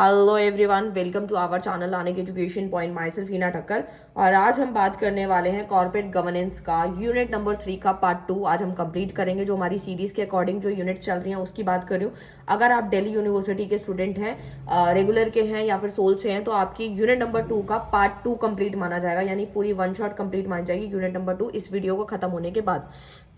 Hello everyone, welcome to our channel Aanik education point. My self Heena Thakkar. और आज हम बात करने वाले हैं कॉर्पोरेट गवर्नेंस का यूनिट नंबर 3 का पार्ट 2 आज हम कंप्लीट करेंगे। जो हमारी सीरीज के अकॉर्डिंग जो यूनिट चल रही हैं उसकी बात कर रही हूँ। अगर आप दिल्ली यूनिवर्सिटी के स्टूडेंट हैं, रेगुलर के हैं या फिर सोल से हैं, तो आपकी यूनिट नंबर 2 का पार्ट 2 कंप्लीट माना जाएगा, यानी पूरी वन शॉट कंप्लीट मानी जाएगी यूनिट नंबर 2 इस वीडियो को खत्म होने के बाद।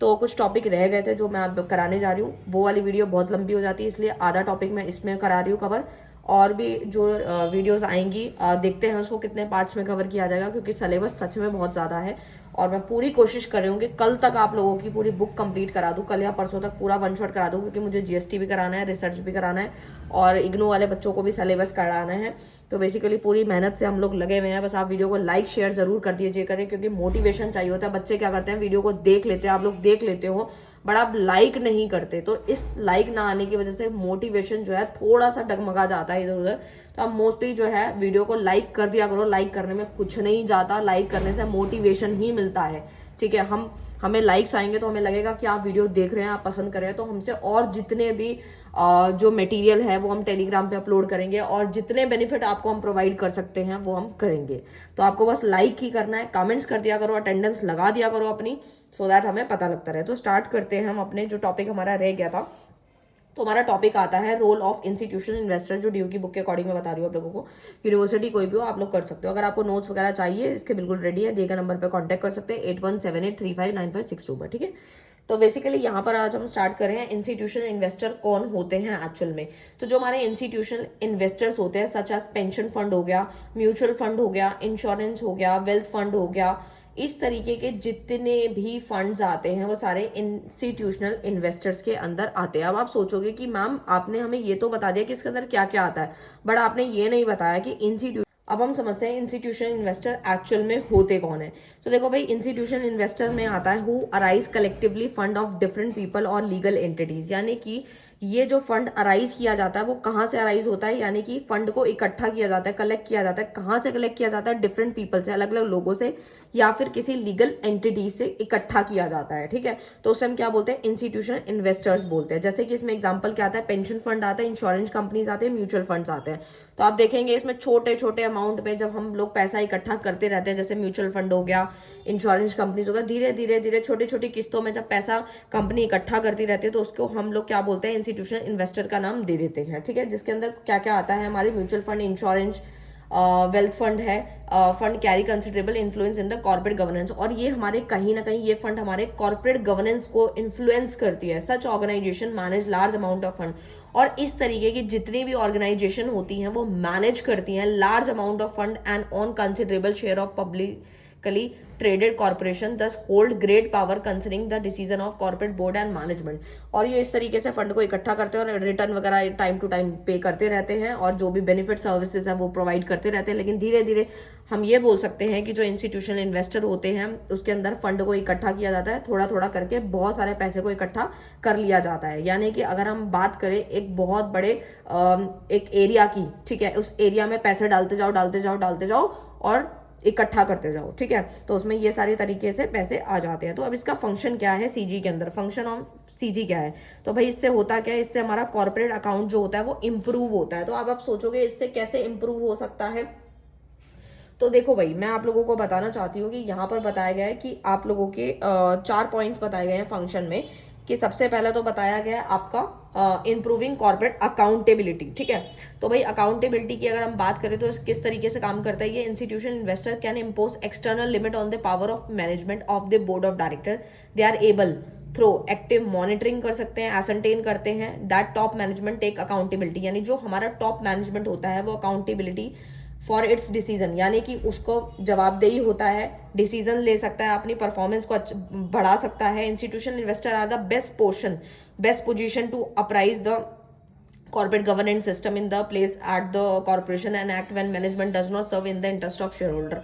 तो कुछ टॉपिक रह गए थे जो मैं अब कराने जा रही हूँ। वो वाली वीडियो बहुत लंबी हो जाती है, इसलिए आधा टॉपिक मैं इसमें करा रही हूँ कवर। और भी जो वीडियोस आएंगी देखते हैं उसको कितने पार्ट्स में कवर किया जाएगा, क्योंकि सिलेबस सच में बहुत ज़्यादा है। और मैं पूरी कोशिश कर रही हूँ कि कल तक आप लोगों की पूरी बुक कंप्लीट करा दूँ, कल या परसों तक पूरा वन शॉट करा दूँ, क्योंकि मुझे जीएसटी भी कराना है, रिसर्च भी कराना है और इग्नू वाले बच्चों को भी सिलेबस कराना है। तो बेसिकली पूरी मेहनत से हम लोग लगे हुए हैं। बस आप वीडियो को लाइक शेयर जरूर कर दीजिए करें, क्योंकि मोटिवेशन चाहिए होता है। बच्चे क्या करते हैं, वीडियो को देख लेते हैं, आप लोग देख लेते हो बट आप लाइक नहीं करते, तो इस लाइक ना आने की वजह से मोटिवेशन जो है थोड़ा सा डगमगा जाता है इधर उधर। तो आप मोस्टली जो है वीडियो को लाइक कर दिया करो। लाइक करने में कुछ नहीं जाता, लाइक करने से मोटिवेशन ही मिलता है। ठीक है, हमें लाइक्स आएंगे तो हमें लगेगा कि आप वीडियो देख रहे हैं, आप पसंद कर रहे हैं, तो हमसे और जितने भी जो मटेरियल है वो हम टेलीग्राम पे अपलोड करेंगे और जितने बेनिफिट आपको हम प्रोवाइड कर सकते हैं वो हम करेंगे। तो आपको बस लाइक ही करना है, कमेंट्स कर दिया करो, अटेंडेंस लगा दिया करो अपनी, सो दैट हमें पता लगता रहे। तो स्टार्ट करते हैं हम अपने जो टॉपिक हमारा रह गया था। तो हमारा टॉपिक आता है रोल ऑफ इंस्टीट्यूशनल इन्वेस्टर, जो ड्यू की बुक के अकॉर्डिंग मैं बता रही हूँ आप लोगों को। यूनिवर्सिटी कोई भी हो आप लोग कर सकते हो। अगर आपको नोट्स वगैरह चाहिए इसके बिल्कुल रेडी है, दिए गए नंबर पर कॉन्टैक्ट कर सकते हैं 8178359562 पर। ठीक है, तो बेसिकली यहाँ पर आज हम स्टार्ट कर रहे हैं इंस्टीट्यूशनल इन्वेस्टर कौन होते हैं एक्चुअल में। तो जो हमारे इंस्टीट्यूशनल इन्वेस्टर्स होते हैं, सच एज पेंशन फंड हो गया, म्यूचुअल फंड हो गया, इंश्योरेंस हो गया, वेल्थ फंड हो गया, इस तरीके के जितने भी फंड्स आते हैं वो सारे इंस्टीट्यूशनल इन्वेस्टर्स के अंदर आते हैं। अब आप सोचोगे कि मैम आपने हमें ये तो बता दिया कि इसके अंदर क्या क्या आता है, बट आपने ये नहीं बताया कि अब हम समझते हैं इंस्टीट्यूशनल इन्वेस्टर एक्चुअल में होते कौन है। तो देखो भाई, इंस्टीट्यूशनल इन्वेस्टर में आता है who arise collectively fund of different people और लीगल एंटिटीज। यानी कि ये जो फंड अराइज किया जाता है वो कहाँ से अराइज होता है, यानी कि फंड को इकट्ठा किया जाता है, कलेक्ट किया जाता है। कहाँ से कलेक्ट किया जाता है? डिफरेंट पीपल से, अलग अलग लोगों से या फिर किसी लीगल एंटिटी से इकट्ठा किया जाता है। ठीक है, तो उसे हम क्या बोलते हैं? इंस्टीट्यूशनल इन्वेस्टर्स बोलते हैं। जैसे कि इसमें एग्जांपल क्या आता है? पेंशन फंड आता है, इंश्योरेंस कंपनीज आते हैं, म्यूचुअल फंड्स आते हैं। तो आप देखेंगे इसमें छोटे छोटे अमाउंट में जब हम लोग पैसा इकट्ठा करते रहते हैं, जैसे म्यूचुअल फंड हो गया, इंश्योरेंस कंपनीज हो गया, धीरे धीरे धीरे छोटी छोटी किस्तों में जब पैसा कंपनी इकट्ठा करती रहती है तो उसको हम लोग क्या बोलते हैं? इंस्टीट्यूशनल इन्वेस्टर का नाम दे देते हैं। ठीक है, जिसके अंदर क्या क्या आता है? हमारे mutual fund, insurance, wealth fund है। Fund carry considerable influence in the corporate governance, और ये हमारे कहीं ना कहीं ये फंड हमारे कॉर्पोरेट गवर्नेंस को इन्फ्लुएंस करती है। Such organisation manage large amount of fund, और इस तरीके की जितनी भी ऑर्गेनाइजेशन होती हैं वो मैनेज करती हैं large amount of fund and on considerable share of publicly traded corporation, thus hold great power concerning the decision of corporate board and management. और ये इस तरीके से फंड को इकट्ठा करते हैं और रिटर्न वगैरह टाइम टू टाइम पे करते रहते हैं, और जो भी बेनिफिट सर्विसेज है वो प्रोवाइड करते रहते हैं। लेकिन धीरे धीरे हम ये बोल सकते हैं कि जो इंस्टीट्यूशनल इन्वेस्टर होते हैं उसके अंदर फंड को इकट्ठा किया जाता है, थोड़ा थोड़ा करके बहुत सारे पैसे को इकट्ठा कर लिया जाता है। यानी कि अगर हम बात करें एक बहुत बड़े एक एरिया की, ठीक है, उस एरिया में पैसे डालते जाओ डालते जाओ डालते जाओ और इकट्ठा करते जाओ। ठीक है, तो उसमें ये सारी तरीके से पैसे आ जाते हैं। तो अब इसका फंक्शन क्या है सीजी के अंदर? फंक्शन ऑफ सीजी क्या है? तो भाई इससे होता क्या है? इससे हमारा कॉर्पोरेट अकाउंट जो होता है वो इम्प्रूव होता है। तो अब आप सोचोगे इससे कैसे इम्प्रूव हो सकता है? तो देखो भाई, मैं आप लोगों को बताना चाहती हूँ कि यहाँ पर बताया गया है कि आप लोगों के 4 पॉइंट्स बताए गए हैं फंक्शन में। कि सबसे पहले तो बताया गया है आपका इम्प्रूविंग कॉर्पोरेट अकाउंटेबिलिटी। ठीक है, तो भाई अकाउंटेबिलिटी की अगर हम बात करें तो किस तरीके से काम करता है ये? Institution investor can impose external limit on the power of management of the board of director. They are able through active monitoring कर सकते हैं, एसेंटेन करते हैं that top management take accountability, यानी जो हमारा टॉप मैनेजमेंट होता है वो अकाउंटेबिलिटी फॉर इट्स डिसीजन, यानी कि उसको जवाबदेही होता है, डिसीजन ले सकता है, अपनी परफॉर्मेंस को बढ़ा सकता है। Institutional investor are the best position to upraise the corporate governance system in the place at the corporation and act when management does not serve in the interest of shareholder।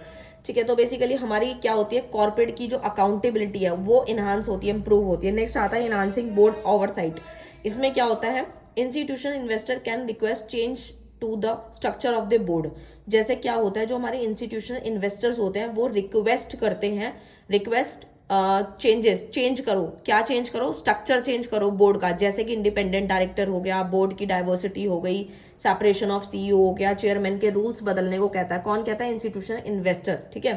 ठीक है, तो basically हमारी क्या होती है? Corporate की जो accountability है वो इन्हांस होती है, इंप्रूव होती है। नेक्स्ट आता है इन्हांसिंग बोर्ड ओवरसाइट। इसमें क्या होता है? Institutional investor can request change to the structure of the board. जैसे क्या होता है, जो हमारे इंस्टीट्यूशनल इन्वेस्टर्स होते हैं वो रिक्वेस्ट करते हैं, रिक्वेस्ट चेंज करो। क्या चेंज करो? स्ट्रक्चर चेंज करो बोर्ड का। जैसे कि इंडिपेंडेंट डायरेक्टर हो गया, बोर्ड की डाइवर्सिटी हो गई, सेपरेशन ऑफ सीईओ हो गया, चेयरमैन के रूल्स बदलने को कहता है। कौन कहता है? इंस्टीट्यूशनल इन्वेस्टर, ठीक है।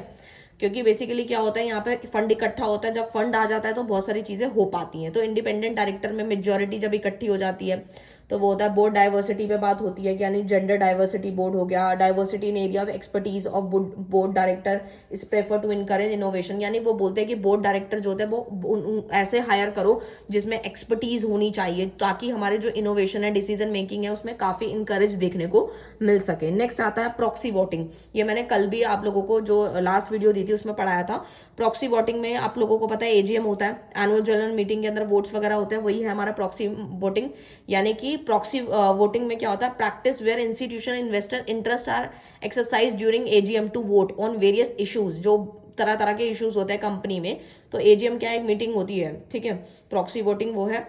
क्योंकि बेसिकली क्या होता है, यहाँ पे फंड इकट्ठा होता है, जब फंड आ जाता है तो बहुत सारी चीजें हो पाती हैं। तो इंडिपेंडेंट डायरेक्टर में मेजोरिटी जब इकट्ठी हो जाती है तो वो होता है बोर्ड डाइवर्सिटी पे बात होती है, यानी जेंडर डाइवर्सिटी बोर्ड हो गया, diversity in area of expertise of board director is prefer to encourage innovation, यानी वो बोलते हैं कि बोर्ड डायरेक्टर जो होते हैं वो ऐसे हायर करो जिसमें एक्सपर्टीज होनी चाहिए, ताकि हमारे जो इनोवेशन है, डिसीजन मेकिंग है, उसमें काफी इंकरेज देखने को मिल सके। नेक्स्ट आता है प्रॉक्सी वोटिंग। ये मैंने कल भी आप लोगों को जो लास्ट वीडियो दी थी उसमें पढ़ाया था। प्रॉक्सी वोटिंग में आप लोगों को पता है एजीएम होता है, एनुअल जनरल मीटिंग के अंदर वोट्स वगैरह होते हैं, वही है हमारा प्रॉक्सी वोटिंग। यानी कि प्रॉक्सी वोटिंग में क्या होता है? Practice where institution investor interest are exercise during AGM to vote on various issues. जो तरह तरह के इश्यूज होते हैं कंपनी में, तो एजीएम क्या, एक मीटिंग होती है, ठीक है। प्रॉक्सी वोटिंग वो है।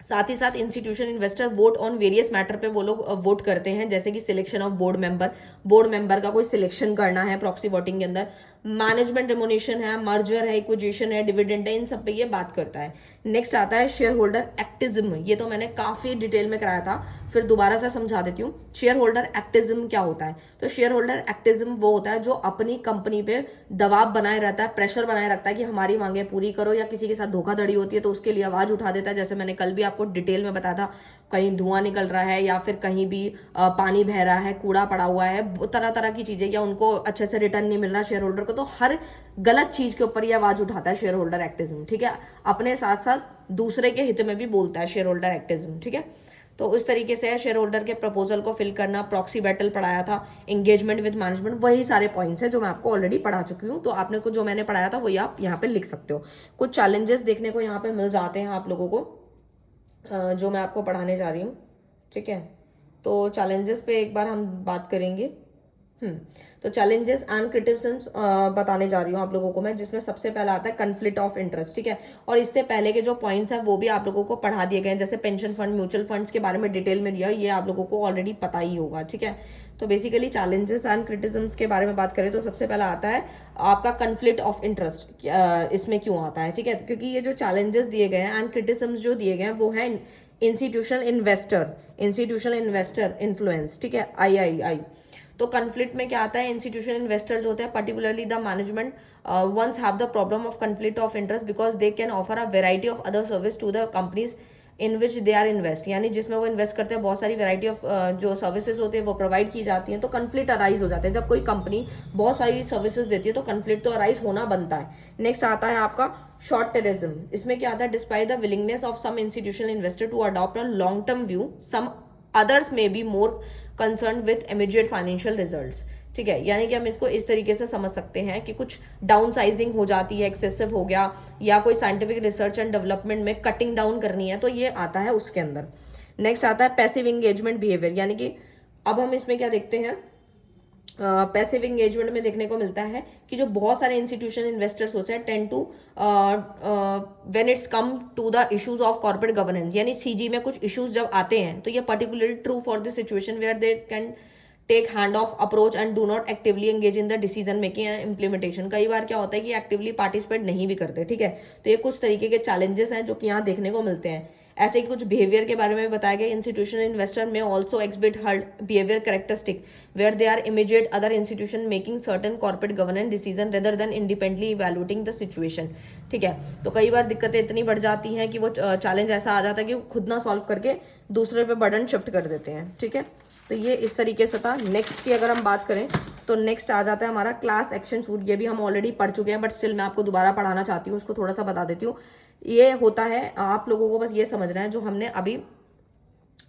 साथ ही साथ institution investor vote on various matter पे वो लोग वोट करते हैं, जैसे कि सिलेक्शन ऑफ बोर्ड मेंबर का कोई सिलेक्शन करना है प्रॉक्सी वोटिंग के अंदर, मैनेजमेंट रेमुनेशन है, मर्जर है, इक्विजिशन है, डिविडेंड है, इन सब पे ये बात करता है। नेक्स्ट आता है शेयर होल्डर एक्टिज्म। ये तो मैंने काफी डिटेल में कराया था, फिर दोबारा से समझा देती हूँ। शेयर होल्डर एक्टिज्म क्या होता है? तो शेयर होल्डर एक्टिज्म वो होता है जो अपनी कंपनी पे दबाव बनाए रहता है, प्रेशर बनाए रखता है कि हमारी मांगे पूरी करो, या किसी के साथ धोखाधड़ी होती है तो उसके लिए आवाज उठा देता है। जैसे मैंने कल भी आपको डिटेल में बताया था, कहीं धुआं निकल रहा है या फिर कहीं भी पानी बह रहा है, कूड़ा पड़ा हुआ है, तरह तरह की चीजें, या उनको अच्छे से रिटर्न नहीं मिल रहा शेयर होल्डर को, तो हर गलत चीज के ऊपर ये आवाज उठाता है शेयर होल्डर एक्टिज्म, ठीक है। अपने साथ साथ दूसरे के हित में भी बोलता है शेयर होल्डर एक्टिज्म, ठीक है। तो उस तरीके से शेयर होल्डर के प्रपोजल को फिल करना, प्रॉक्सी बैटल पढ़ाया था, एंगेजमेंट विद मैनेजमेंट, वही सारे पॉइंट्स हैं जो मैं आपको ऑलरेडी पढ़ा चुकी हूँ। तो आपने को जो मैंने पढ़ाया था वही आप यहाँ पे लिख सकते हो। कुछ चैलेंजेस देखने को यहाँ पे मिल जाते हैं आप लोगों को, जो मैं आपको पढ़ाने जा रही हूँ, ठीक है। तो चैलेंजेस पे एक बार हम बात करेंगे। तो चैलेंजेस एंड क्रिटिसिज्म्स बताने जा रही हूँ आप लोगों को मैं, जिसमें सबसे पहला आता है कन्फ्लिक्ट ऑफ इंटरेस्ट, ठीक है। और इससे पहले के जो पॉइंट्स हैं वो भी आप लोगों को पढ़ा दिए गए हैं, जैसे पेंशन फंड, म्यूचुअल फंड्स के बारे में डिटेल में दिया, ये आप लोगों को ऑलरेडी पता ही होगा, ठीक है। तो बेसिकली चैलेंजेस एंड क्रिटिसिज्म्स के बारे में बात करें तो सबसे पहला आता है आपका कन्फ्लिक्ट ऑफ इंटरेस्ट। इसमें क्यों आता है, ठीक है, क्योंकि ये जो चैलेंजेस दिए गए हैं एंड क्रिटिसिज्म्स जो दिए गए हैं वो है इंस्टीट्यूशनल इन्वेस्टर इन्फ्लुएंस, ठीक है, आई। तो कन्फ्लिक्ट में क्या आता है? इंस्टीट्यूशनल इन्वेस्टर जो होते हैं, particularly the management ones have the problem of conflict of interest because they can offer a variety of other service to the companies in which they are invest, यानी जिसमें वो इन्वेस्ट करते हैं बहुत सारी वेराइटी ऑफ जो services होती है वो प्रोवाइड की जाती हैं, तो कन्फ्लिक्ट अराइज हो जाते हैं। जब कोई कंपनी बहुत सारी सर्विसेज देती है तो कन्फ्लिक्ट तो अराइज होना बनता है। नेक्स्ट आता है आपका शॉर्ट टेरिज्म। इसमें क्या आता है? Despite the willingness of some institutional investor to adopt a long term view, some others may be more concern with immediate financial results, ठीक है। यानी कि हम इसको इस तरीके से समझ सकते हैं कि कुछ डाउन साइजिंग हो जाती है, एक्सेसिव हो गया, या कोई साइंटिफिक रिसर्च एंड डेवलपमेंट में कटिंग डाउन करनी है, तो ये आता है उसके अंदर। नेक्स्ट आता है पैसिव एंगेजमेंट बिहेवियर, यानी कि अब हम इसमें क्या देखते हैं? पैसिव एंगेजमेंट में देखने को मिलता है कि जो बहुत सारे इंस्टीट्यूशन इन्वेस्टर्स होते हैं tend to when it's come to the issues of corporate governance, यानी सीजी में कुछ इश्यूज जब आते हैं तो ये particularly true for the situation where they can take hand off approach and do not actively engage in the decision making and implementation. कई बार क्या होता है कि एक्टिवली पार्टिसिपेट नहीं भी करते, ठीक है। तो ये कुछ तरीके के चैलेंजेस हैं जो कि यहाँ देखने को मिलते हैं। ऐसे ही कुछ बिहेवियर के बारे में बताया गया। Institutional investor may also exhibit herd behaviour characteristic where they are immediate other institution making certain corporate governance decision rather than independently evaluating the situation, ठीक है। तो कई बार दिक्कतें इतनी बढ़ जाती हैं कि वो चैलेंज ऐसा आ जाता है कि वो खुद ना सॉल्व करके दूसरे पे बर्डन शिफ्ट कर देते हैं, ठीक है। तो ये इस तरीके से था। नेक्स्ट की अगर हम बात करें तो नेक्स्ट आ जाता है हमारा क्लास एक्शन सूट। ये भी हम ऑलरेडी पढ़ चुके हैं, बट स्टिल मैं आपको दोबारा पढ़ाना चाहती हूँ, उसको थोड़ा सा बता देती हूँ। ये होता है, आप लोगों को बस ये समझना है जो हमने अभी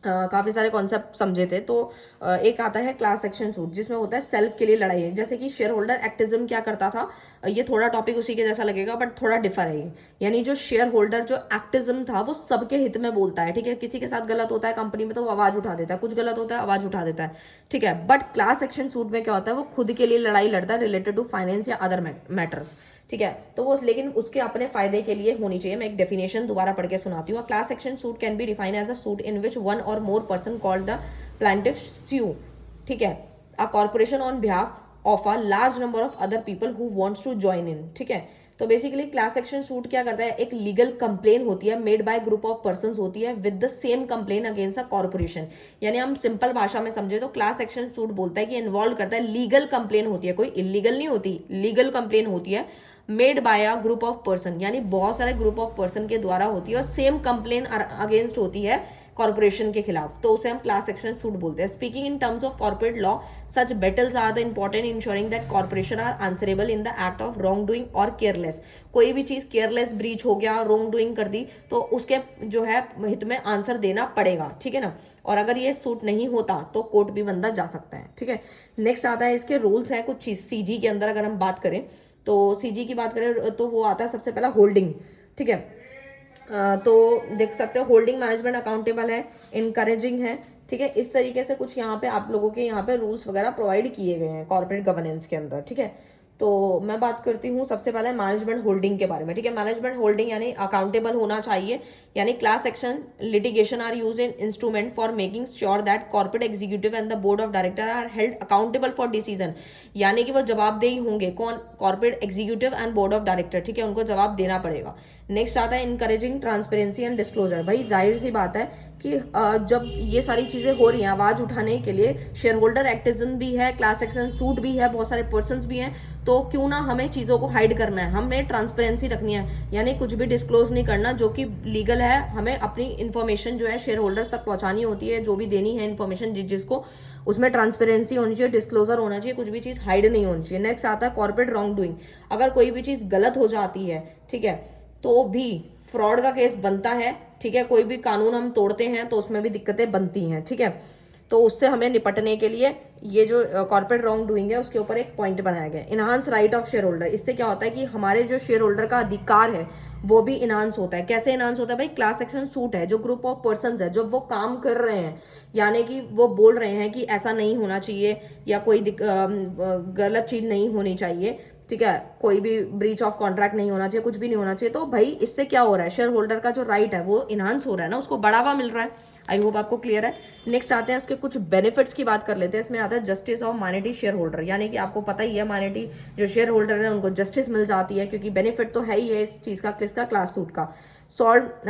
काफ़ी सारे कॉन्सेप्ट समझे थे। तो एक आता है क्लास एक्शन सूट, जिसमें होता है सेल्फ के लिए लड़ाई है। जैसे कि शेयर होल्डर एक्टिज्म क्या करता था, ये थोड़ा टॉपिक उसी के जैसा लगेगा बट थोड़ा डिफर है ये। यानी जो शेयर होल्डर जो एक्टिज्म था वो सबके हित में बोलता है, ठीक है। किसी के साथ गलत होता है कंपनी में तो वो आवाज उठा देता है, कुछ गलत होता है आवाज उठा देता है, ठीक है। बट क्लास एक्शन सूट में क्या होता है, वो खुद के लिए लड़ाई लड़ता है रिलेटेड टू फाइनेंस या अदर मैटर्स, ठीक है। तो वो लेकिन उसके अपने फायदे के लिए होनी चाहिए। मैं एक डेफिनेशन दोबारा पढ़ के सुनाती हूँ। Class action suit can be defined as a suit in which one और more person called the plaintiff sue, ठीक है, a corporation on behalf of a large number of other people who wants to join in, ठीक है। तो basically class action suit क्या करता है, एक लीगल कंप्लेन होती है made by group of persons होती है with the same complain against a corporation. यानी हम सिंपल भाषा में समझे तो क्लास एक्शन सूट बोलता है कि इन्वॉल्व करता है लीगल कंप्लेन होती है, कोई इलीगल नहीं होती, लीगल कंप्लेन होती है made by a group of person, यानी बहुत सारे ग्रुप ऑफ पर्सन के द्वारा होती है और सेम कंप्लेन अगेंस्ट होती है कॉर्पोरेशन के खिलाफ, तो उसे हम क्लास एक्शन सूट बोलते हैं। Speaking in terms of corporate law, such battles are the important insuring that corporation are answerable in the act of wrong doing और केयरलेस। कोई भी चीज केयरलेस ब्रीच हो गया, रॉन्ग डूइंग कर दी, तो उसके जो है हित में आंसर देना पड़ेगा, ठीक है ना। और अगर ये सूट नहीं होता तो कोर्ट भी बंदा जा सकता है, ठीक है। नेक्स्ट आता है इसके रूल्स हैं कुछ चीज सीजी के अंदर। अगर हम बात करें तो सीजी की बात करें तो वो आता है सबसे पहला होल्डिंग, ठीक है। तो देख सकते हो होल्डिंग मैनेजमेंट अकाउंटेबल है, इनकरेजिंग है, ठीक है। इस तरीके से कुछ यहाँ पे आप लोगों के यहाँ पे रूल्स वगैरह प्रोवाइड किए गए हैं कॉर्पोरेट गवर्नेंस के अंदर, ठीक है। तो मैं बात करती हूँ सबसे पहले मैनेजमेंट होल्डिंग के बारे में, ठीक है। मैनेजमेंट होल्डिंग यानी अकाउंटेबल होना चाहिए, यानी class action litigation are use in instrument for making sure that corporate executive and the board of director are held accountable for decision, यानी कि वो जवाबदेही होंगे, कौन, corporate executive and board of director, ठीक है, उनको जवाब देना पड़ेगा। नेक्स्ट आता है इनकरेजिंग ट्रांसपेरेंसी एंड डिस्क्लोजर। भाई जाहिर सी बात है कि जब ये सारी चीजें हो रही हैं आवाज उठाने के लिए, शेयर होल्डर एक्टिज्म भी है, क्लास एक्शन सूट भी है, बहुत सारे पर्संस भी हैं, तो क्यों ना हमें चीज़ों को हाइड करना है, हमें ट्रांसपेरेंसी रखनी है, यानी कुछ भी डिस्क्लोज नहीं करना जो कि लीगल है। हमें अपनी इन्फॉर्मेशन जो है शेयर होल्डर्स तक पहुंचानी होती है, जो भी देनी है इन्फॉर्मेशन जिसको, उसमें ट्रांसपेरेंसी होनी चाहिए, डिस्क्लोजर होना चाहिए, कुछ भी चीज़ हाइड नहीं होनी चाहिए। नेक्स्ट आता है कॉर्पोरेट रॉन्ग डूइंग। अगर कोई भी चीज़ गलत हो जाती है, ठीक है, तो भी फ्रॉड का केस बनता है, ठीक है। कोई भी कानून हम तोड़ते हैं तो उसमें भी दिक्कतें बनती हैं, ठीक है। तो उससे हमें निपटने के लिए ये जो कॉर्पोरेट रॉन्ग डूइंग है उसके ऊपर एक पॉइंट बनाया गया है, enhance right of share holder. इससे क्या होता है कि हमारे जो शेयर होल्डर का अधिकार है वो भी इनहांस होता है। कैसे इनहांस होता है भाई, क्लास एक्शन सूट है, जो ग्रुप ऑफ पर्संस है, जब वो काम कर रहे हैं, यानी कि वो बोल रहे हैं कि ऐसा नहीं होना चाहिए या कोई गलत चीज नहीं होनी चाहिए, ठीक है, कोई भी ब्रीच ऑफ कॉन्ट्रैक्ट नहीं होना चाहिए, कुछ भी नहीं होना चाहिए, तो भाई इससे क्या हो रहा है, शेयर होल्डर का जो राइट है वो इनहांस हो रहा है ना, उसको बढ़ावा मिल रहा है। आई होप आपको क्लियर है। नेक्स्ट आते हैं उसके कुछ बेनिफिट्स की बात कर लेते हैं। इसमें आता है justice of minority share holder, यानी कि आपको पता ही है माइनॉरिटी जो शेयर होल्डर है उनको जस्टिस मिल जाती है, क्योंकि बेनिफिट तो है ही है इस चीज का, किसका, क्लास सूट का। सॉल्व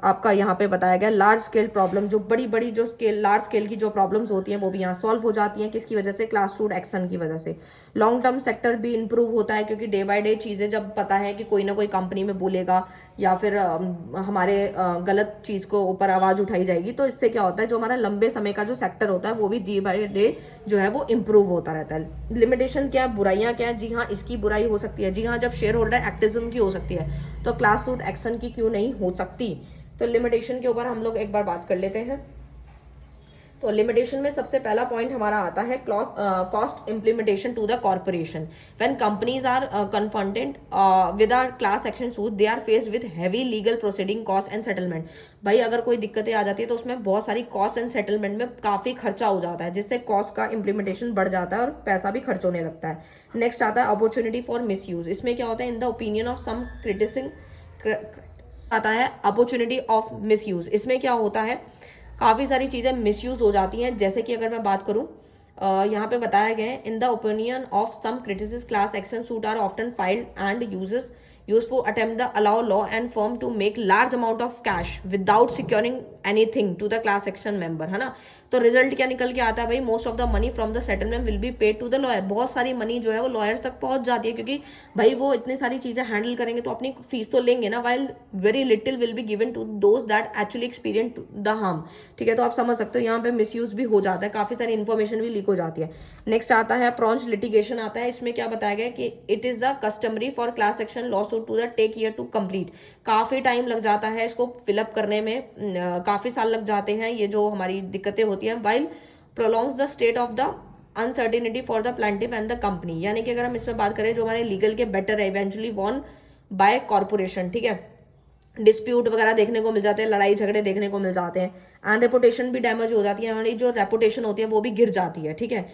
आपका यहाँ पे बताया गया लार्ज स्केल प्रॉब्लम, जो बड़ी बड़ी जो स्केल लार्ज स्केल की जो प्रॉब्लम्स होती हैं वो भी यहाँ सॉल्व हो जाती हैं, किसकी वजह से, क्लास सूट एक्शन की वजह से। लॉन्ग टर्म सेक्टर भी इंप्रूव होता है, क्योंकि डे बाय डे चीज़ें जब पता है कि कोई ना कोई कंपनी में बोलेगा या फिर हमारे गलत चीज़ को ऊपर आवाज़ उठाई जाएगी, तो इससे क्या होता है, जो हमारा लंबे समय का जो सेक्टर होता है वो भी डे बाय डे जो है वो इम्प्रूव होता रहता है। लिमिटेशन क्या है, बुराइयां क्या है, जी हाँ इसकी बुराई हो सकती है, जी हाँ जब शेयर होल्डर एक्टिज्म की हो सकती है तो क्लास सूट एक्शन की क्यों नहीं हो सकती। तो लिमिटेशन के ऊपर हम लोग एक बार बात कर लेते हैं। तो लिमिटेशन में सबसे पहला पॉइंट हमारा आता है cost implementation to the corporation. When companies are confronted with are class action suit, they are faced with heavy legal proceeding, cost and settlement. भाई अगर कोई दिक्कतें आ जाती है तो उसमें बहुत सारी कॉस्ट एंड सेटलमेंट में काफ़ी खर्चा हो जाता है, जिससे कॉस्ट का इम्प्लीमेंटेशन बढ़ जाता है और पैसा भी खर्च होने लगता है। नेक्स्ट आता है अपॉर्चुनिटी फॉर मिस यूज। इसमें क्या होता है, in the opinion of some criticising आता है अपॉर्चुनिटी ऑफ मिस यूज। इसमें क्या होता है, काफ़ी सारी चीज़ें मिसयूज हो जाती हैं, जैसे कि अगर मैं बात करूं, यहाँ पे बताया गया है, in the opinion of some critics class action suit are often filed and useful attempt the allow law and firm to make large amount of cash without securing anything to the class action member, है ना। तो result क्या निकल के आता है भाई, most of the money from the settlement will be paid to the lawyer. बहुत सारी मनी जो है वो लॉयर्स तक पहुंच जाती है, क्योंकि भाई वो इतनी सारी चीजें हैंडल करेंगे तो अपनी फीस तो लेंगे ना, while very little will be given to those that actually experience the harm, ठीक है। तो आप समझ सकते हो यहाँ पे मिसयूज भी हो जाता है, काफी सारी इन्फॉर्मेशन भी लीक हो जाती है। नेक्स्ट आता है प्रॉन्च लिटिगेशन आता है। इसमें क्या बताया गया कि it is the customary for class action law suit to the take year to complete. काफी टाइम लग जाता है इसको फिलअप करने में, काफी साल लग जाते हैं, ये जो हमारी दिक्कतें होती हैं, while prolongs the state of the uncertainty for the plaintiff and the company. यानी कि अगर हम इसमें बात करें, जो हमारे लीगल के बेटर है इवेंचुअली वॉन बाय कॉर्पोरेशन, ठीक है। डिस्प्यूट वगैरह देखने को मिल जाते हैं, लड़ाई झगड़े देखने को मिल जाते हैं, एंड रेपुटेशन भी डैमेज हो जाती है, हमारी जो रेपुटेशन होती है वो भी गिर जाती है, ठीक है।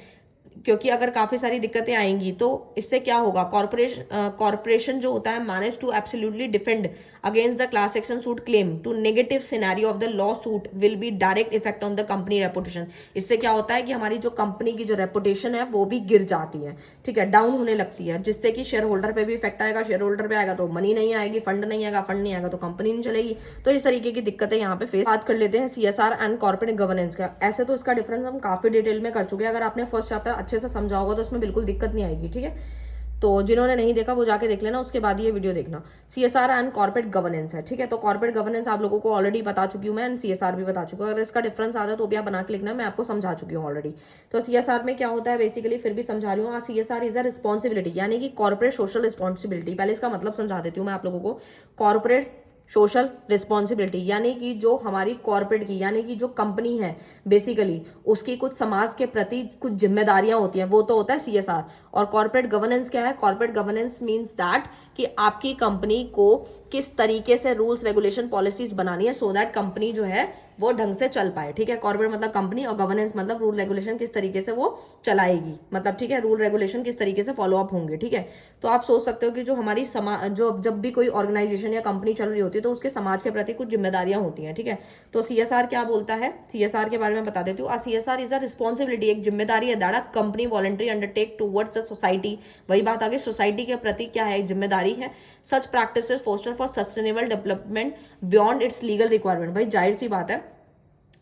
क्योंकि अगर काफ़ी सारी दिक्कतें आएंगी तो इससे क्या होगा, कॉर्पोरेशन जो होता है manage to absolutely defend against the class action suit claim to negative scenario of the law suit will be direct effect on the company reputation. इससे क्या होता है कि हमारी जो कंपनी की जो रेपुटेशन है वो भी गिर जाती है, ठीक है, डाउन होने लगती है, जिससे कि शेयर होल्डर पे भी इफेक्ट आएगा। शेयर होल्डर पे आएगा तो मनी नहीं आएगी, फंड नहीं आएगा, फंड नहीं आएगा तो कंपनी नहीं चलेगी। तो इस तरीके की दिक्कतें यहाँ पे फेस। बात कर लेते हैं सीएसआर एंड कॉर्पोरेट गवर्नेंस का। ऐसे तो इसका डिफरेंस हम काफी डिटेल में कर चुके हैं, अगर आपने फर्स्ट चैप्टर अच्छे से समझा होगा तो इसमें बिल्कुल दिक्कत नहीं आएगी, ठीक है। तो जिन्होंने नहीं देखा वो जाके देख लेना, उसके बाद ये वीडियो देखना। सीएसआर एंड कॉर्पोरेट गवर्नेंस है, ठीक है। तो कॉर्पोरेट गवर्नेंस आप लोगों को ऑलरेडी बता चुकी हूँ मैं, एंड सीएसआर भी बता चुकी हूँ। अगर इसका डिफरेंस आता है तो भी आप बना के लिखना, मैं आपको समझा चुकी हूँ ऑलरेडी। तो सीएसआर में क्या होता है बेसिकली, फिर भी समझा रही हूँ। सीएसआर इज अ रिस्पॉन्सिबिलिटी, यानी कि कॉर्पोरेट सोशल रिस्पॉन्सिबिलिटी। पहले इसका मतलब समझा देती हूँ मैं आप लोगों को। कॉर्पोरेट सोशल रिस्पॉन्सिबिलिटी यानी कि जो हमारी कॉर्पोरेट की, यानी कि जो कंपनी है बेसिकली, उसकी कुछ समाज के प्रति कुछ जिम्मेदारियां होती हैं, वो तो होता है सीएसआर। और कॉर्पोरेट गवर्नेंस क्या है? कॉर्पोरेट गवर्नेंस मींस दैट कि आपकी कंपनी को किस तरीके से रूल्स रेगुलेशन पॉलिसीज बनानी है, सो दैट कंपनी जो है वो ढंग से चल पाए, ठीक है। कॉर्पोरेट मतलब कंपनी, और गवर्नेंस मतलब रूल रेगुलेशन किस तरीके से वो चलाएगी, मतलब ठीक है, रूल रेगुलेशन किस तरीके से फॉलो अप होंगे, ठीक है। तो आप सोच सकते हो कि जो हमारी जो जब भी कोई ऑर्गेनाइजेशन या कंपनी चल रही होती है तो उसके समाज के प्रति कुछ जिम्मेदारियां होती हैं, ठीक है। तो सीएसआर क्या बोलता है, सीएसआर के बारे में बता देती हूँ। सीएसआर इज अ रिस्पॉन्सिबिलिटी, एक जिम्मेदारी है that a company voluntary undertake towards the society. वही बात आगे, सोसाइटी के प्रति क्या है, एक जिम्मेदारी है। Such practices foster for sustainable development beyond its legal requirement. भाई जाहिर सी बात है,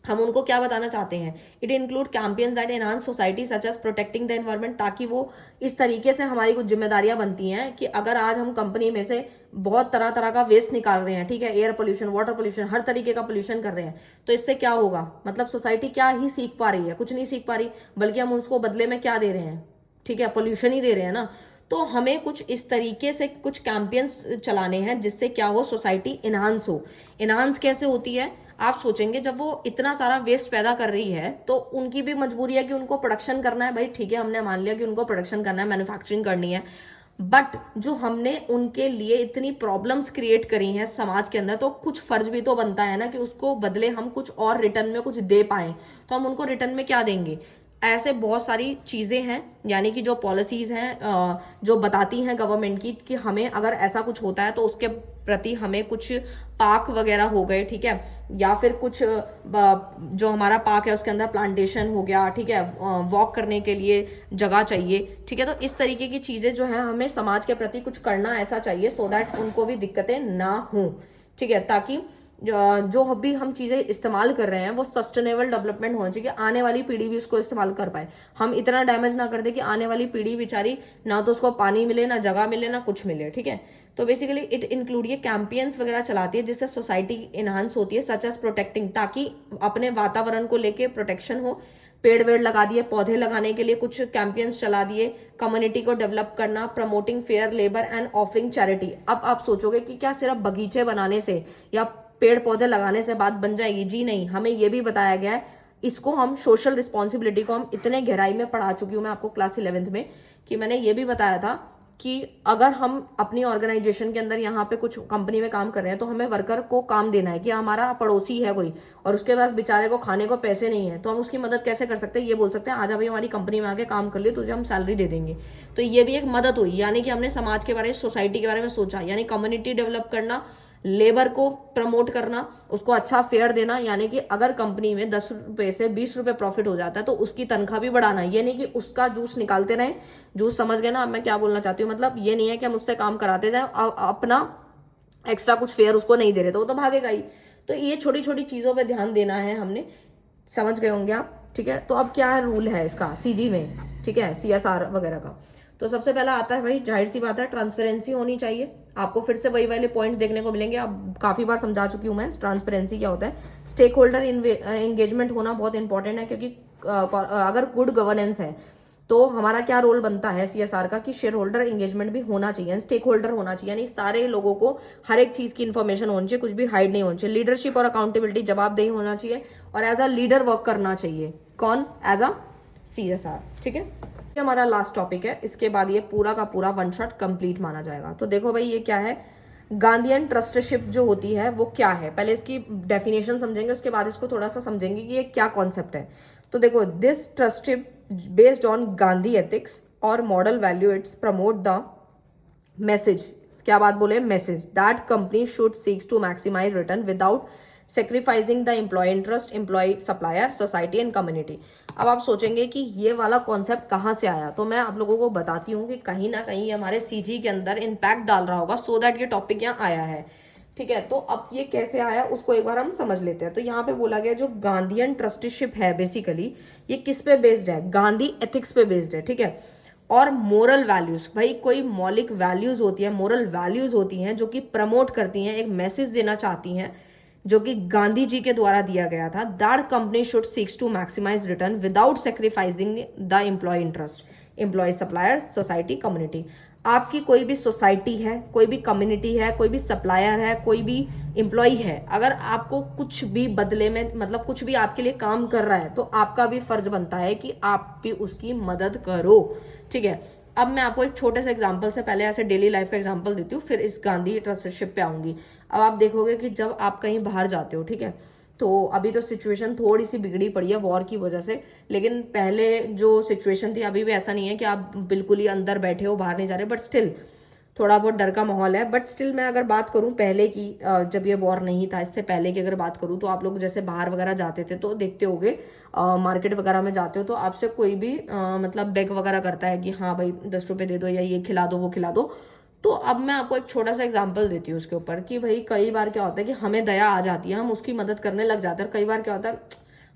हम उनको क्या बताना चाहते हैं, it include campaigns that enhance society such as protecting the environment, ताकि वो इस तरीके से हमारी कुछ जिम्मेदारियां बनती हैं कि अगर आज हम कंपनी में से बहुत तरह तरह का वेस्ट निकाल रहे हैं, ठीक है, एयर पोल्यूशन, वाटर पोल्यूशन, हर तरीके का पोल्यूशन कर रहे हैं, तो इससे क्या होगा, मतलब सोसाइटी क्या ही सीख पा रही है, कुछ नहीं सीख पा रही, बल्कि हम उसको बदले में क्या दे रहे हैं, ठीक है, पोल्यूशन ही दे रहे हैं ना। तो हमें कुछ इस तरीके से कुछ कैंपेन्स चलाने हैं जिससे क्या हो, सोसाइटी इनहांस हो। इनहांस कैसे होती है, आप सोचेंगे जब वो इतना सारा वेस्ट पैदा कर रही है तो उनकी भी मजबूरी है कि उनको प्रोडक्शन करना है। भाई ठीक है, हमने मान लिया कि उनको प्रोडक्शन करना है, मैन्युफैक्चरिंग करनी है, बट जो हमने उनके लिए इतनी प्रॉब्लम्स क्रिएट करी हैं समाज के अंदर, तो कुछ फर्ज भी तो बनता है ना कि उसको बदले हम कुछ और रिटर्न में कुछ दे पाए। तो हम उनको रिटर्न में क्या देंगे, ऐसे बहुत सारी चीज़ें हैं, यानी कि जो पॉलिसीज़ हैं जो बताती हैं गवर्नमेंट की कि हमें अगर ऐसा कुछ होता है तो उसके प्रति हमें कुछ पार्क वगैरह हो गए, ठीक है, या फिर कुछ जो हमारा पार्क है उसके अंदर प्लांटेशन हो गया, ठीक है, वॉक करने के लिए जगह चाहिए, ठीक है। तो इस तरीके की चीज़ें जो है हमें समाज के प्रति कुछ करना ऐसा चाहिए सो दैट उनको भी दिक्कतें ना हों, ठीक है, ताकि जो भी हम चीज़ें इस्तेमाल कर रहे हैं वो सस्टेनेबल डेवलपमेंट होना चाहिए, आने वाली पीढ़ी भी उसको इस्तेमाल कर पाए। हम इतना डैमेज ना कर दे कि आने वाली पीढ़ी बेचारी ना तो उसको पानी मिले, ना जगह मिले, ना कुछ मिले, ठीक है। तो बेसिकली इट इंक्लूड, ये कैंपेन्स वगैरह चलाती है जिससे सोसाइटी इनहांस होती है, सच एज प्रोटेक्टिंग, ताकि अपने वातावरण को लेके प्रोटेक्शन हो। पेड़ वेड़ लगा दिए, पौधे लगाने के लिए कुछ कैंपेन्स चला दिए, कम्युनिटी को डेवलप करना, promoting fair labour and offering charity. अब आप सोचोगे कि क्या सिर्फ बगीचे बनाने से या पेड़ पौधे लगाने से बात बन जाएगी? जी नहीं, हमें यह भी बताया गया है, इसको हम सोशल रिस्पॉन्सिबिलिटी को हम इतने गहराई में पढ़ा चुकी हूँ मैं आपको क्लास 11th में, कि मैंने ये भी बताया था कि अगर हम अपनी ऑर्गेनाइजेशन के अंदर यहाँ पे कुछ कंपनी में काम कर रहे हैं तो हमें वर्कर को काम देना है, कि हमारा पड़ोसी है कोई और उसके पास बेचारे को खाने को पैसे नहीं है, तो हम उसकी मदद कैसे कर सकते हैं, ये बोल सकते हैं आजा भाई हमारी कंपनी में आके काम कर लियो, तुझे हम सैलरी दे देंगे। तो ये भी एक मदद हुई, यानी कि हमने समाज के बारे में, सोसाइटी के बारे में सोचा, यानी कम्युनिटी डेवलप करना, लेबर को प्रमोट करना, उसको अच्छा फेयर देना, यानी कि अगर कंपनी में 10 रुपए से 20 रुपए प्रॉफिट हो जाता है तो उसकी तनख्वाह भी बढ़ाना। ये नहीं कि उसका जूस निकालते रहें, जूस समझ गए ना मैं क्या बोलना चाहती हूँ, मतलब ये नहीं है कि हम उससे काम कराते जाए, अपना एक्स्ट्रा कुछ फेयर उसको नहीं दे रहे तो वो तो भागेगा ही। तो ये छोटी छोटी चीज़ों पर ध्यान देना है हमने, समझ गए होंगे आप, ठीक है। तो अब क्या रूल है इसका सीजी में, ठीक है, सीएसआर वगैरह का। तो सबसे पहला आता है भाई, जाहिर सी बात है, ट्रांसपेरेंसी होनी चाहिए। आपको फिर से वही वाले पॉइंट्स देखने को मिलेंगे, अब काफ़ी बार समझा चुकी हूँ मैं ट्रांसपेरेंसी क्या होता है। स्टेक होल्डर एंगेजमेंट होना बहुत इंपॉर्टेंट है, क्योंकि अगर गुड गवर्नेंस है तो हमारा क्या रोल बनता है सीएसआर का, कि शेयर होल्डर एंगेजमेंट भी होना चाहिए, स्टेक होल्डर होना चाहिए, यानी सारे लोगों को हर एक चीज़ की इन्फॉर्मेशन होनी चाहिए, कुछ भी हाइड नहीं होनी चाहिए। लीडरशिप और अकाउंटेबिलिटी, जवाबदेही होना चाहिए, और एज अ लीडर वर्क करना चाहिए। कौन? एज अ सीएसआर, ठीक है। ये हमारा लास्ट टॉपिक है, इसके बाद ये पूरा का पूरा वन शॉट कंप्लीट माना जाएगा। तो देखो भाई ये क्या है, गांधीयन ट्रस्टशिप जो होती है वो क्या है, पहले इसकी डेफिनेशन समझेंगे, उसके बाद इसको थोड़ा सा समझेंगे कि ये क्या कॉन्सेप्ट है। तो देखो, this ट्रस्टशिप based on Gandhi ethics or moral value. It's promote the message. क्या बात बोले? Message that company should seeks to maximise return without sacrificing the employee interest, employee, supplier, society and community. अब आप सोचेंगे कि ये वाला कॉन्सेप्ट कहाँ से आया, तो मैं आप लोगों को बताती हूँ कि कहीं ना कहीं हमारे सीजी के अंदर इम्पैक्ट डाल रहा होगा, सो दैट ये टॉपिक यहाँ आया है. ठीक है, तो अब ये कैसे आया उसको एक बार हम समझ लेते हैं. तो यहाँ पे बोला गया जो गांधीयन ट्रस्टीशिप है बेसिकली ये किस पे बेस्ड है? गांधी एथिक्स पे बेस्ड है. ठीक है, और मोरल वैल्यूज, भाई कोई मौलिक वैल्यूज होती है, मोरल वैल्यूज होती हैं जो कि प्रमोट करती हैं, एक मैसेज देना चाहती हैं जो कि गांधी जी के द्वारा दिया गया था. That company should seeks to maximise return without sacrificing the employee interest, employee, supplier, society, community. आपकी कोई भी सोसाइटी है, कोई भी कम्युनिटी है, कोई भी सप्लायर है, कोई भी एम्प्लॉय है, अगर आपको कुछ भी बदले में मतलब कुछ भी आपके लिए काम कर रहा है तो आपका भी फर्ज बनता है कि आप भी उसकी मदद करो. ठीक है, अब मैं आपको एक छोटे से एग्जांपल से पहले ऐसे डेली लाइफ का एग्जांपल देती हूँ, फिर इस गांधी ट्रस्टीशिप पे आऊंगी. अब आप देखोगे कि जब आप कहीं बाहर जाते हो, ठीक है, तो अभी तो सिचुएशन थोड़ी सी बिगड़ी पड़ी है वॉर की वजह से, लेकिन पहले जो सिचुएशन थी अभी भी ऐसा नहीं है कि आप बिल्कुल ही अंदर बैठे हो, बाहर नहीं जा रहे, बट स्टिल थोड़ा बहुत डर का माहौल है. बट स्टिल मैं अगर बात करूं पहले की, जब ये वॉर नहीं था, इससे पहले की अगर बात करूं, तो आप लोग जैसे बाहर वगैरह जाते थे तो देखते होगे, मार्केट वगैरह में जाते हो तो आपसे कोई भी मतलब बेग वगैरह करता है कि हाँ भाई 10 रुपये दे दो या ये खिला दो वो खिला दो. तो अब मैं आपको एक छोटा सा एग्जांपल देती हूँ उसके ऊपर कि भाई कई बार क्या होता है कि हमें दया आ जाती है, हम उसकी मदद करने लग जाते हैं, और कई बार क्या होता है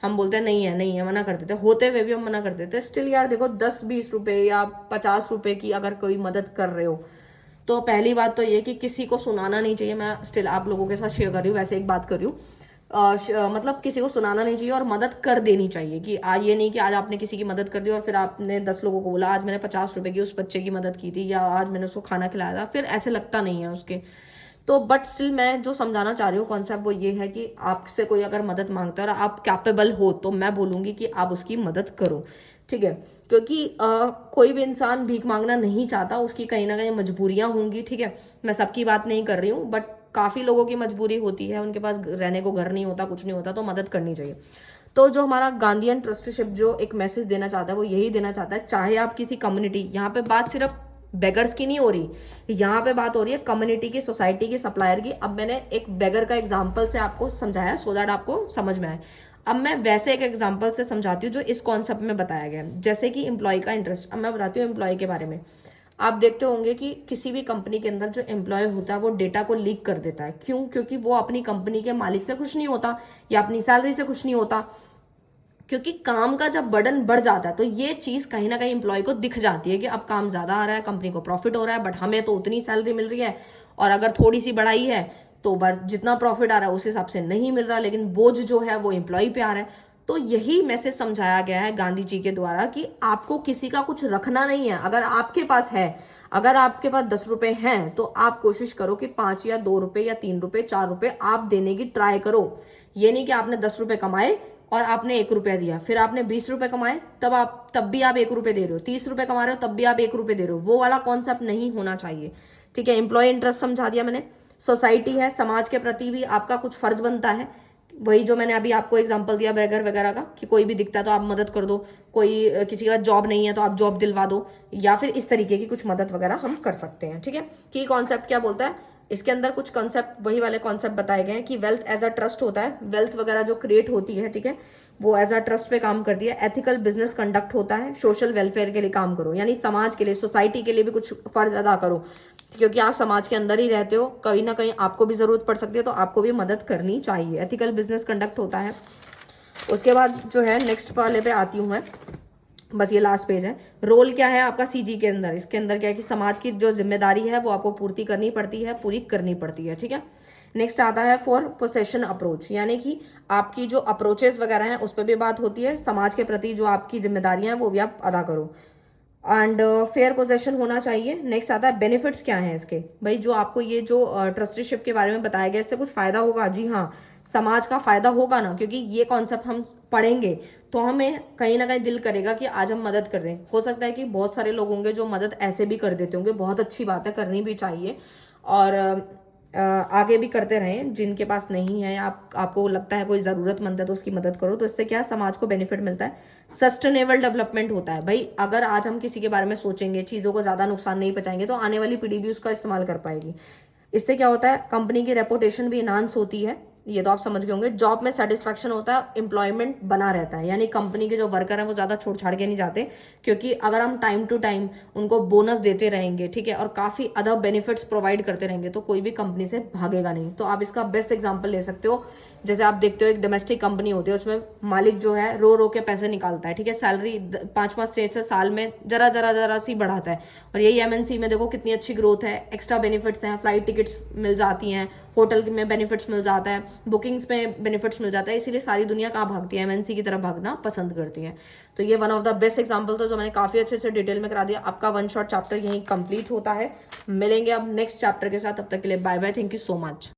हम बोलते हैं नहीं है नहीं है, मना कर देते, होते हुए भी हम मना कर देते. स्टिल यार देखो 10-20 रुपये या 50 रुपये की अगर कोई मदद कर रहे हो तो पहली बात तो ये कि किसी को सुनाना नहीं चाहिए. मैं स्टिल आप लोगों के साथ शेयर कर रही हूँ, वैसे एक बात कर रही हूँ, मतलब किसी को सुनाना नहीं चाहिए और मदद कर देनी चाहिए. कि ये नहीं कि आज आपने किसी की मदद कर दी और फिर आपने 10 लोगों को बोला आज मैंने 50 रुपए की उस बच्चे की मदद की थी या आज मैंने उसको खाना खिलाया था, फिर ऐसे लगता नहीं है उसके. तो बट स्टिल मैं जो समझाना चाह रही हूँ कॉन्सेप्ट वो ये है कि आपसे कोई अगर मदद मांगता है और आप कैपेबल हो तो मैं बोलूँगी कि आप उसकी मदद करो. ठीक है, क्योंकि कोई भी इंसान भीख मांगना नहीं चाहता, उसकी कहीं ना कहीं मजबूरियां होंगी. ठीक है, मैं सबकी बात नहीं कर रही हूँ, बट काफ़ी लोगों की मजबूरी होती है, उनके पास रहने को घर नहीं होता, कुछ नहीं होता, तो मदद करनी चाहिए. तो जो हमारा गांधीयन ट्रस्टीशिप जो एक मैसेज देना चाहता है वो यही देना चाहता है, चाहे आप किसी कम्युनिटी, यहाँ पे बात सिर्फ बेगर्स की नहीं हो रही, यहाँ पे बात हो रही है कम्युनिटी की, सोसाइटी की, सप्लायर की. अब मैंने एक बेगर का एग्जाम्पल से आपको समझाया सो दैट आपको समझ में आए. अब मैं वैसे एक एग्जाम्पल से समझाती हूँ जो इस कॉन्सेप्ट में बताया गया है, जैसे कि एम्प्लॉय का इंटरेस्ट. अब मैं बताती हूँ एम्प्लॉय के बारे में. आप देखते होंगे कि किसी भी कंपनी के अंदर जो एम्प्लॉय होता है वो डेटा को लीक कर देता है. क्यों? क्योंकि वो अपनी कंपनी के मालिक से खुश नहीं होता या अपनी सैलरी से खुश नहीं होता, क्योंकि काम का जब बर्डन बढ़ जाता है तो ये चीज़ कहीं ना कहीं एम्प्लॉय को दिख जाती है कि अब काम ज़्यादा आ रहा है, कंपनी को प्रॉफिट हो रहा है, बट हमें तो उतनी सैलरी मिल रही है, और अगर थोड़ी सी बढ़ाई है तो बस जितना प्रॉफिट आ रहा है उस हिसाब से नहीं मिल रहा, लेकिन बोझ जो है वो एम्प्लॉय पे आ रहा है. तो यही मैसेज समझाया गया है गांधी जी के द्वारा कि आपको किसी का कुछ रखना नहीं है. अगर आपके पास है, अगर आपके पास 10 रुपए हैं तो आप कोशिश करो कि 5 या 2 रुपए या 3 रुपए 4 रुपए आप देने की ट्राई करो. ये नहीं कि आपने 10 रुपए कमाए और आपने 1 रुपया दिया, फिर आपने 20 रुपए कमाए तब भी आप 1 रुपए दे रहे हो, 30 रुपए कमा रहे हो तब भी आप 1 रुपए दे रहे हो, वो वाला कॉन्सेप्ट नहीं होना चाहिए. ठीक है, एम्प्लॉय इंटरेस्ट समझा दिया मैंने. सोसाइटी है, समाज के प्रति भी आपका कुछ फर्ज बनता है. वही जो मैंने अभी आपको एग्जांपल दिया बेगर वगैरह का कि कोई भी दिखता है तो आप मदद कर दो, कोई किसी के पास जॉब नहीं है तो आप जॉब दिलवा दो, या फिर इस तरीके की कुछ मदद वगैरह हम कर सकते हैं. ठीक है, कि कॉन्सेप्ट क्या बोलता है इसके अंदर, कुछ कॉन्सेप्ट वही वाले कॉन्सेप्ट बताए गए हैं कि वेल्थ एज अ ट्रस्ट होता है, वेल्थ वगैरह जो क्रिएट होती है, ठीक है, वो एज अ ट्रस्ट पे काम करती है. एथिकल बिजनेस कंडक्ट होता है, सोशल वेलफेयर के लिए काम करो, यानी समाज के लिए, सोसाइटी के लिए भी कुछ फर्ज अदा करो, क्योंकि आप समाज के अंदर ही रहते हो, कहीं ना कहीं आपको भी जरूरत पड़ सकती है, तो आपको भी मदद करनी चाहिए. एथिकल बिजनेस कंडक्ट होता है. उसके बाद जो है नेक्स्ट वाले पे आती हूँ मैं, बस ये लास्ट पेज है. रोल क्या है आपका सीजी के अंदर, इसके अंदर क्या है कि समाज की जो जिम्मेदारी है वो आपको पूर्ति करनी पड़ती है, पूरी करनी पड़ती है. ठीक है, नेक्स्ट आता है फॉर पोसेशन अप्रोच, यानी कि आपकी जो अप्रोचेस वगैरह हैं उस पर भी बात होती है, समाज के प्रति जो आपकी जिम्मेदारियां हैं वो भी आप अदा करो. एंड फेयर पोजेशन होना चाहिए. नेक्स्ट आता है बेनिफिट्स क्या हैं इसके, भाई जो आपको ये जो ट्रस्टीशिप के बारे में बताया गया इससे कुछ फायदा होगा. जी हाँ, समाज का फायदा होगा ना, क्योंकि ये कॉन्सेप्ट हम पढ़ेंगे तो हमें कहीं ना कहीं दिल करेगा कि आज हम मदद कर रहे हैं. हो सकता है कि बहुत सारे लोग होंगे जो मदद ऐसे भी कर देते होंगे, बहुत अच्छी बात है, करनी भी चाहिए. और आगे भी करते रहें। जिनके पास नहीं है, आपको लगता है कोई ज़रूरतमंद है तो उसकी मदद करो, तो इससे क्या समाज को बेनिफिट मिलता है, सस्टेनेबल डेवलपमेंट होता है। भाई अगर आज हम किसी के बारे में सोचेंगे, चीज़ों को ज़्यादा नुकसान नहीं पहुंचाएंगे, तो आने वाली पीढ़ी भी उसका इस्तेमाल कर पाएगी। इससे क्या होता है, कंपनी की रेपुटेशन भी इनहांस होती है, ये तो आप समझ गए होंगे। जॉब में सेटिस्फैक्शन होता है, एम्प्लॉयमेंट बना रहता है, यानी कंपनी के जो वर्कर हैं वो ज़्यादा छोड़ छाड़ के नहीं जाते, क्योंकि अगर हम टाइम टू टाइम उनको बोनस देते रहेंगे, ठीक है, और काफ़ी अदर बेनिफिट्स प्रोवाइड करते रहेंगे, तो कोई भी कंपनी से भागेगा नहीं। तो आप इसका बेस्ट एग्जाम्पल ले सकते हो, जैसे आप देखते हो एक डोमेस्टिक कंपनी होती है, उसमें मालिक जो है रो रो के पैसे निकालता है, ठीक है, सैलरी 5-5 6 साल में जरा जरा जरा सी बढ़ाता है। और यही एमएनसी में देखो कितनी अच्छी ग्रोथ है, एक्स्ट्रा बेनिफिट्स हैं, फ्लाइट टिकट्स मिल जाती हैं, होटल में बेनिफिट्स मिल जाता है, बुकिंग्स में बेनिफिट्स मिल जाता है। इसीलिए सारी दुनिया कहाँ भागती है, एमएनसी की तरफ भागना पसंद करती है। तो ये one of the best example था जो मैंने काफ़ी अच्छे से डिटेल में करा दिया। आपका वन शॉट चैप्टर यहीं कंप्लीट होता है। मिलेंगे अब नेक्स्ट चैप्टर के साथ, तब तक के लिए bye bye, thank you so much.